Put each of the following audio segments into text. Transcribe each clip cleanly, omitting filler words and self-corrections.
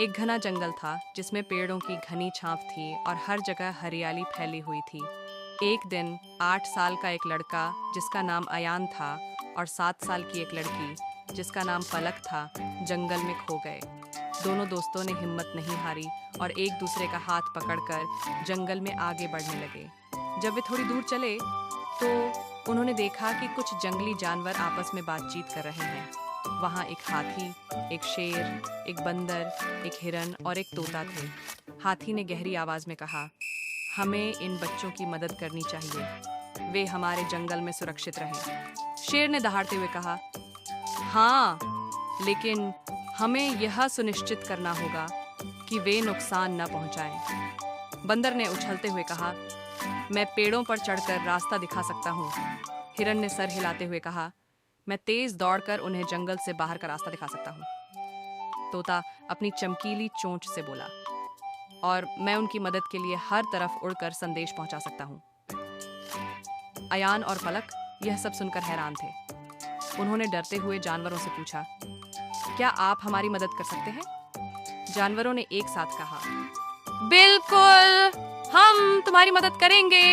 एक घना जंगल था जिसमें पेड़ों की घनी छांव थी और हर जगह हरियाली फैली हुई थी। एक दिन 8 साल का एक लड़का जिसका नाम अयान था और 7 साल की एक लड़की जिसका नाम पलक था जंगल में खो गए। दोनों दोस्तों ने हिम्मत नहीं हारी और एक दूसरे का हाथ पकड़कर जंगल में आगे बढ़ने लगे। जब वे थोड़ी दूर चले तो उन्होंने देखा कि कुछ जंगली जानवर आपस में बातचीत कर रहे हैं। वहाँ एक हाथी, एक शेर, एक बंदर, एक हिरन और एक तोता थे। हाथी ने गहरी आवाज में कहा, हमें इन बच्चों की मदद करनी चाहिए, वे हमारे जंगल में सुरक्षित रहें। शेर ने दहाड़ते हुए कहा, हाँ, लेकिन हमें यह सुनिश्चित करना होगा कि वे नुकसान न पहुंचाएं। बंदर ने उछलते हुए कहा, मैं पेड़ों पर चढ़कर रास्ता दिखा सकता हूँ। हिरन ने सर हिलाते हुए कहा, मैं तेज दौड़कर उन्हें जंगल से बाहर का रास्ता दिखा सकता हूँ। तोता अपनी चमकीली चोंच से बोला, और मैं उनकी मदद के लिए हर तरफ उड़कर संदेश पहुंचा सकता हूँ। अयान और पलक यह सब सुनकर हैरान थे। उन्होंने डरते हुए जानवरों से पूछा, क्या आप हमारी मदद कर सकते हैं? जानवरों ने एक साथ कहा, बिल्कुल, हम तुम्हारी मदद करेंगे।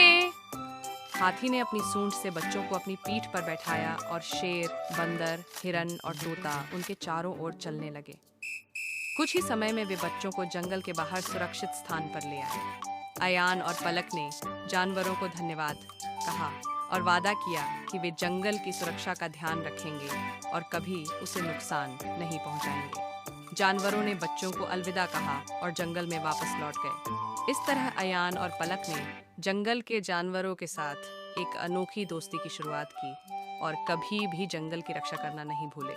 हाथी ने अपनी सूंड से बच्चों को अपनी पीठ पर बैठाया और शेर, बंदर, हिरन और तोता उनके चारों ओर चलने लगे। कुछ ही समय में वे बच्चों को जंगल के बाहर सुरक्षित स्थान पर ले आए। अयान और पलक ने जानवरों को धन्यवाद कहा और वादा किया कि वे जंगल की सुरक्षा का ध्यान रखेंगे और कभी उसे नुकसान नहीं पहुंचाएंगे। जानवरों ने बच्चों को अलविदा कहा और जंगल में वापस लौट गए। इस तरह अयान और पलक ने जंगल के जानवरों के साथ एक अनोखी दोस्ती की शुरुआत की और कभी भी जंगल की रक्षा करना नहीं भूले।